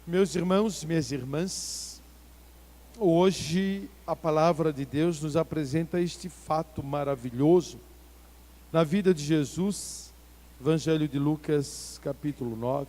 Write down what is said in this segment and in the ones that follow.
Meus irmãos, minhas irmãs, hoje a palavra de Deus nos apresenta este fato maravilhoso na vida de Jesus, Evangelho de Lucas, capítulo 9,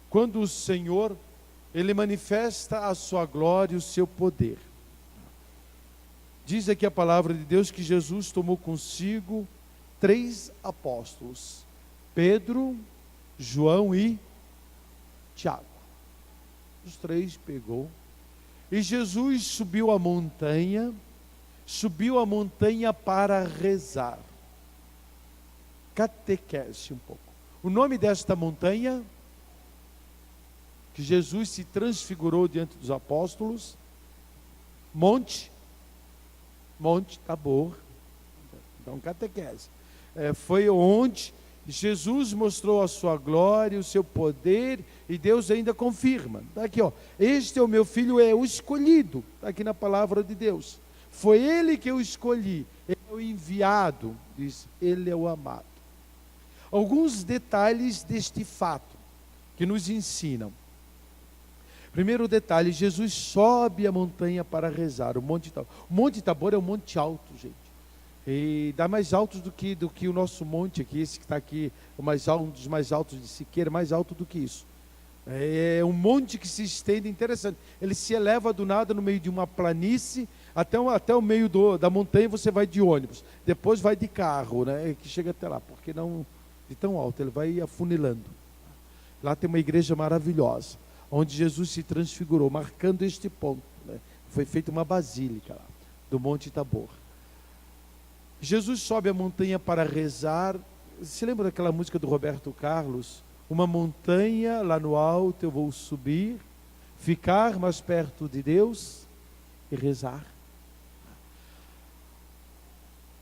quando o Senhor, Ele manifesta a sua glória e o seu poder. Diz aqui a palavra de Deus que Jesus tomou consigo 3 apóstolos, Pedro, João e Tiago. Os 3 pegou, e Jesus subiu a montanha para rezar. Catequese um pouco. O nome desta montanha, que Jesus se transfigurou diante dos apóstolos, Monte Tabor. Então, catequese. Foi onde Jesus mostrou a sua glória, o seu poder, e Deus ainda confirma. Está aqui, ó. Este é o meu filho, é o escolhido. Está aqui na palavra de Deus. Foi ele que eu escolhi. Ele é o enviado, diz, ele é o amado. Alguns detalhes deste fato que nos ensinam. Primeiro detalhe, Jesus sobe a montanha para rezar, o Monte Tabor. O Monte Tabor é um monte alto, gente. E dá mais alto do que o nosso monte aqui, esse que está aqui, um dos mais altos de Siqueira, mais alto do que isso. É um monte que se estende, interessante. Ele se eleva do nada no meio de uma planície, até o meio da montanha você vai de ônibus. Depois vai de carro, né, que chega até lá, porque não de tão alto, ele vai afunilando. Lá tem uma igreja maravilhosa, onde Jesus se transfigurou, marcando este ponto, né? Foi feita uma basílica lá, do Monte Tabor. Jesus sobe a montanha para rezar. Se lembra daquela música do Roberto Carlos? Uma montanha lá no alto eu vou subir, ficar mais perto de Deus e rezar.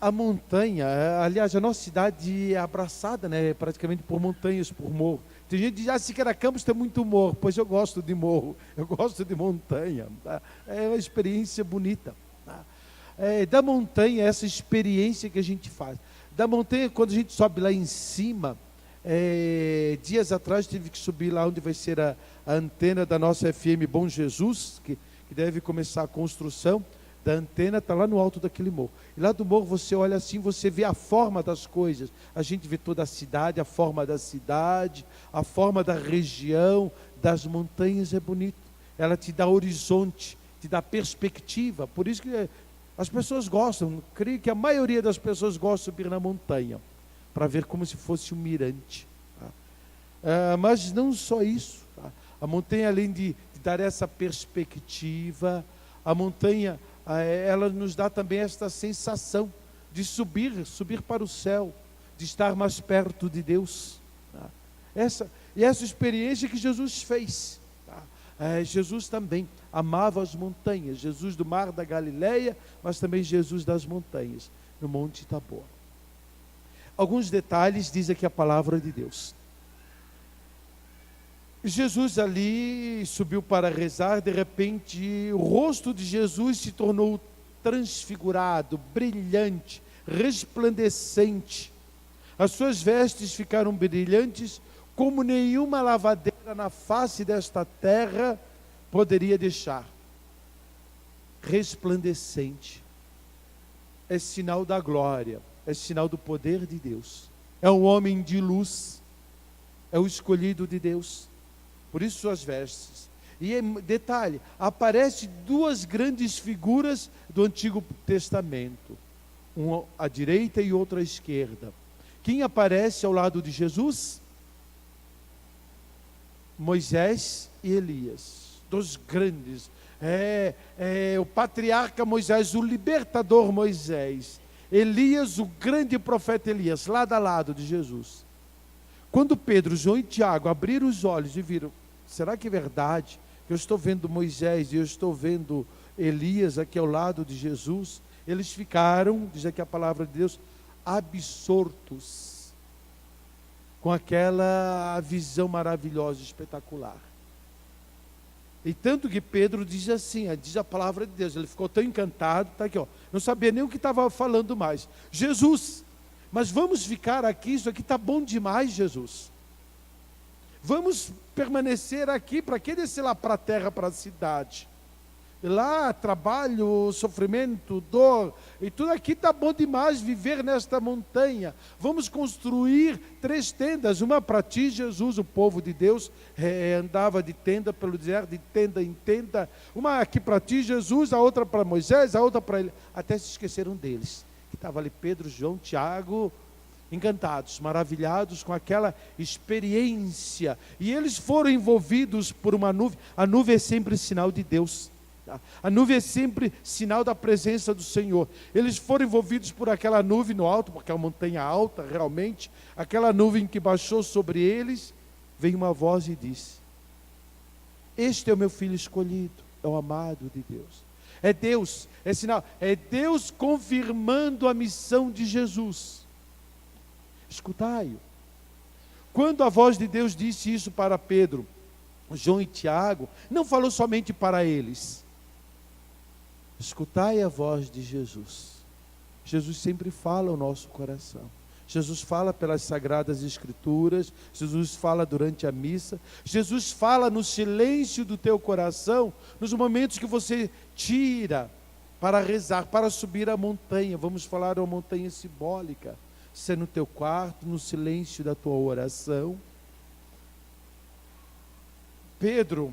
A montanha, aliás, a nossa cidade é abraçada, né, praticamente por montanhas, por morro. Tem gente que diz, Siqueira Campos tem muito morro. Pois eu gosto de morro, eu gosto de montanha. Tá? É uma experiência bonita. Tá? Da montanha, essa experiência que a gente faz. Da montanha, quando a gente sobe lá em cima, dias atrás tive que subir lá onde vai ser a antena da nossa FM Bom Jesus, que deve começar a construção da antena, está lá no alto daquele morro. E lá do morro você olha assim, você vê a forma das coisas. A gente vê toda a cidade, a forma da cidade, a forma da região, das montanhas, é bonito. Ela te dá horizonte, te dá perspectiva. Por isso que as pessoas gostam, creio que a maioria das pessoas gosta de subir na montanha, para ver como se fosse um mirante. Tá? Mas não só isso. Tá? A montanha, além de dar essa perspectiva, a montanha, ela nos dá também esta sensação de subir para o céu, de estar mais perto de Deus. Tá? Essa experiência que Jesus fez. Tá? Jesus também amava as montanhas, Jesus do mar da Galileia, mas também Jesus das montanhas, no Monte Tabor. Alguns detalhes diz aqui a palavra de Deus. Jesus ali subiu para rezar, de repente o rosto de Jesus se tornou transfigurado, brilhante, resplandecente. As suas vestes ficaram brilhantes como nenhuma lavadeira na face desta terra poderia deixar. Resplandecente. É sinal da glória, é sinal do poder de Deus. É um homem de luz, é o escolhido de Deus. Por isso suas vestes. E detalhe, aparecem 2 grandes figuras do Antigo Testamento, uma à direita e outra à esquerda. Quem aparece ao lado de Jesus? Moisés e Elias, 2 grandes. O patriarca Moisés, o libertador Moisés. Elias, o grande profeta Elias, lado a lado de Jesus. Quando Pedro, João e Tiago abriram os olhos e viram, será que é verdade que eu estou vendo Moisés e eu estou vendo Elias aqui ao lado de Jesus? Eles ficaram, diz aqui a palavra de Deus, absortos com aquela visão maravilhosa, espetacular. E tanto que Pedro diz assim, diz a palavra de Deus, ele ficou tão encantado, está aqui, ó, não sabia nem o que estava falando mais. Jesus, mas vamos ficar aqui, isso aqui está bom demais, Jesus. Vamos permanecer aqui, para que descer lá para a terra, para a cidade? Lá, trabalho, sofrimento, dor, e tudo aqui está bom demais viver nesta montanha. Vamos construir 3 tendas, uma para ti, Jesus, o povo de Deus, andava de tenda pelo deserto, de tenda em tenda, uma aqui para ti, Jesus, a outra para Moisés, a outra para ele, até se esqueceram deles, que estava ali Pedro, João, Tiago, encantados, maravilhados com aquela experiência, e eles foram envolvidos por uma nuvem. A nuvem é sempre sinal de Deus. A nuvem é sempre sinal da presença do Senhor. Eles foram envolvidos por aquela nuvem no alto, porque é uma montanha alta realmente, aquela nuvem que baixou sobre eles. Veio uma voz e disse: este é o meu filho escolhido, é o amado de Deus. É Deus, é sinal, é Deus confirmando a missão de Jesus. Escutai-o. Quando a voz de Deus disse isso para Pedro, João e Tiago, não falou somente para eles. Escutai a voz de Jesus. Jesus sempre fala ao nosso coração. Jesus fala pelas Sagradas Escrituras, Jesus fala durante a missa, Jesus fala no silêncio do teu coração, nos momentos que você tira para rezar, para subir a montanha. Vamos falar uma montanha simbólica, se é no teu quarto, no silêncio da tua oração. Pedro,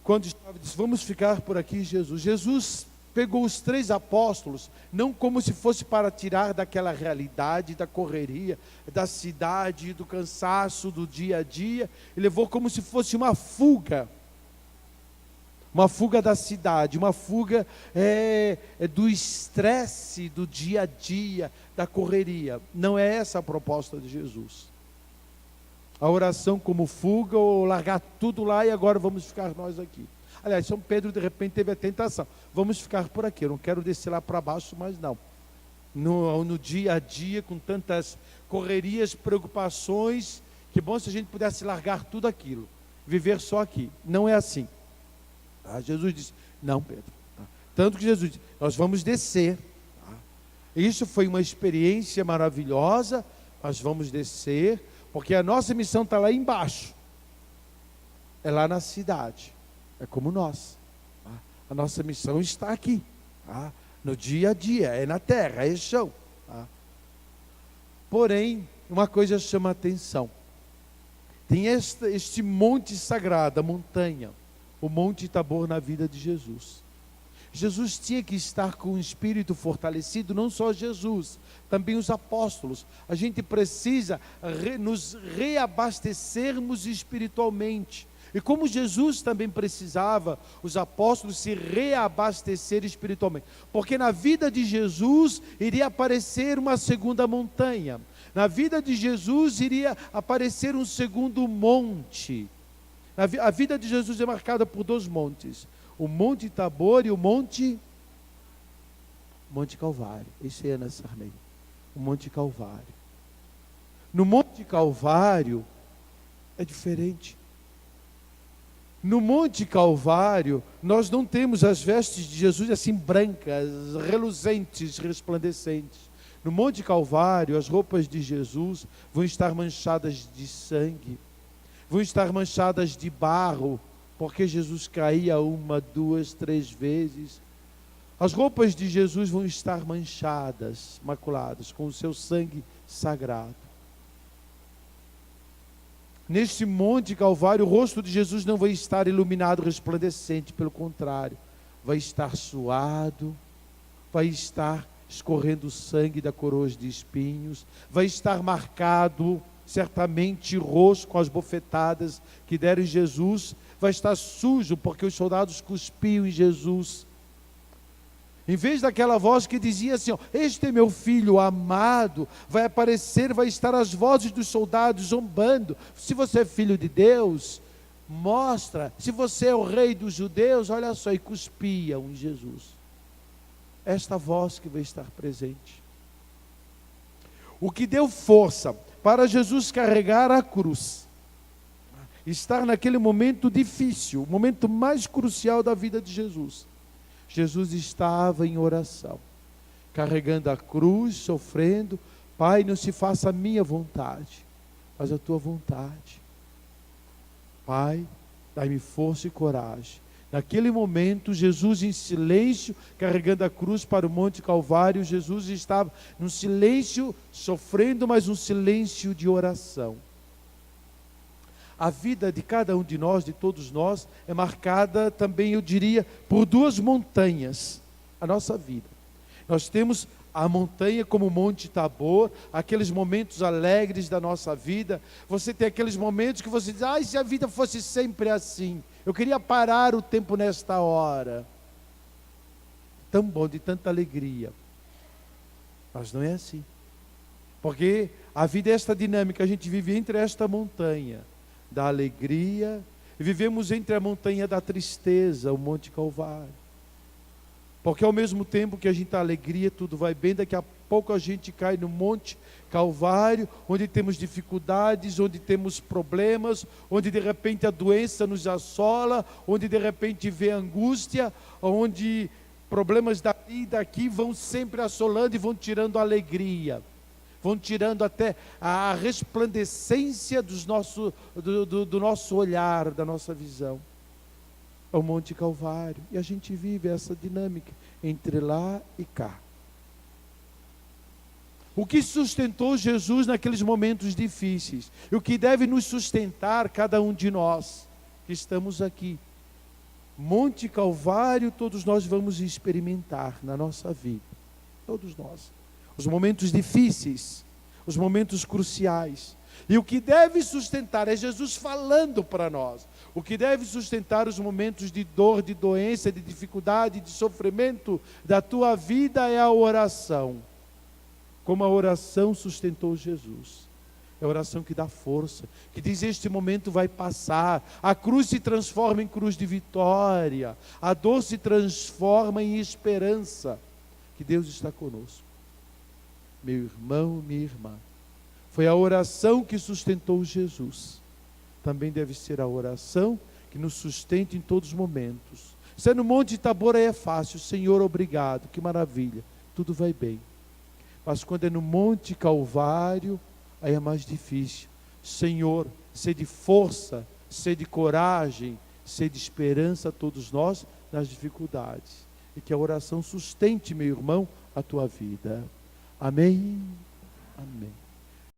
quando estava, disse: vamos ficar por aqui, Jesus. Jesus pegou os 3 apóstolos, não como se fosse para tirar daquela realidade, da correria, da cidade, do cansaço, do dia a dia, e levou como se fosse uma fuga da cidade, uma fuga do estresse do dia a dia, da correria. Não é essa a proposta de Jesus. A oração como fuga, ou largar tudo lá e agora vamos ficar nós aqui. Aliás, São Pedro de repente teve a tentação: vamos ficar por aqui, eu não quero descer lá para baixo, mas não. No dia a dia, com tantas correrias, preocupações, que bom se a gente pudesse largar tudo aquilo, viver só aqui. Não é assim. Jesus disse: não, Pedro. Tanto que Jesus disse: nós vamos descer. Isso foi uma experiência maravilhosa. Nós vamos descer, porque a nossa missão está lá embaixo, é lá na cidade, é como nós. A nossa missão está aqui, no dia a dia, é na terra, é chão. Porém, uma coisa chama a atenção: tem este monte sagrado, a montanha, o Monte Tabor, na vida de Jesus. Jesus tinha que estar com o espírito fortalecido, não só Jesus, também os apóstolos. A gente precisa nos reabastecermos espiritualmente. E como Jesus também precisava, os apóstolos, se reabastecer espiritualmente. Porque na vida de Jesus iria aparecer uma segunda montanha. Na vida de Jesus iria aparecer um segundo monte. A vida de Jesus é marcada por 2 montes: o Monte Tabor e o Monte Calvário. Esse é Ana Sarney. O Monte Calvário. No Monte Calvário é diferente. No Monte Calvário, nós não temos as vestes de Jesus assim brancas, reluzentes, resplandecentes. No Monte Calvário, as roupas de Jesus vão estar manchadas de sangue, vão estar manchadas de barro, porque Jesus caía 1, 2, 3 vezes. As roupas de Jesus vão estar manchadas, maculadas, com o seu sangue sagrado. Neste Monte Calvário, o rosto de Jesus não vai estar iluminado, resplandecente, pelo contrário, vai estar suado, vai estar escorrendo sangue da coroa de espinhos, vai estar marcado, certamente, rosto com as bofetadas que deram em Jesus, vai estar sujo, porque os soldados cuspiam em Jesus. Em vez daquela voz que dizia assim: este é meu filho amado, vai aparecer, vai estar as vozes dos soldados zombando. Se você é filho de Deus, mostra. Se você é o rei dos judeus, olha só, e cuspiam em Jesus. Esta voz que vai estar presente. O que deu força para Jesus carregar a cruz, estar naquele momento difícil, o momento mais crucial da vida de Jesus. Jesus estava em oração, carregando a cruz, sofrendo: Pai, não se faça a minha vontade, mas a tua vontade. Pai, dai-me força e coragem. Naquele momento, Jesus em silêncio, carregando a cruz para o Monte Calvário, Jesus estava num silêncio, sofrendo, mas um silêncio de oração. A vida de cada um de nós, de todos nós, é marcada também, eu diria, por duas montanhas, a nossa vida. Nós temos a montanha como o Monte Tabor, aqueles momentos alegres da nossa vida. Você tem aqueles momentos que você diz, se a vida fosse sempre assim, eu queria parar o tempo nesta hora. Tão bom, de tanta alegria. Mas não é assim. Porque a vida é esta dinâmica, a gente vive entre esta montanha da alegria, e vivemos entre a montanha da tristeza, o Monte Calvário. Porque ao mesmo tempo que a gente está alegria, tudo vai bem, daqui a pouco a gente cai no Monte Calvário, onde temos dificuldades, onde temos problemas, onde de repente a doença nos assola, onde de repente vem angústia, onde problemas daqui e daqui vão sempre assolando e vão tirando a alegria, vão tirando até a resplandecência do nosso olhar, da nossa visão. Ao Monte Calvário, e a gente vive essa dinâmica entre lá e cá. O que sustentou Jesus naqueles momentos difíceis, e o que deve nos sustentar cada um de nós que estamos aqui. Monte Calvário, todos nós vamos experimentar na nossa vida, todos nós, os momentos difíceis, os momentos cruciais. E o que deve sustentar é Jesus falando para nós. O que deve sustentar os momentos de dor, de doença, de dificuldade, de sofrimento da tua vida é a oração. Como a oração sustentou Jesus. É a oração que dá força, que diz: este momento vai passar. A cruz se transforma em cruz de vitória. A dor se transforma em esperança. Que Deus está conosco. Meu irmão, minha irmã. Foi a oração que sustentou Jesus. Também deve ser a oração que nos sustente em todos os momentos. Se é no Monte Tabor aí é fácil, Senhor, obrigado, que maravilha, tudo vai bem. Mas quando é no Monte Calvário, aí é mais difícil. Senhor, sede força, sede coragem, sede esperança a todos nós nas dificuldades. E que a oração sustente, meu irmão, a tua vida. Amém? Amém.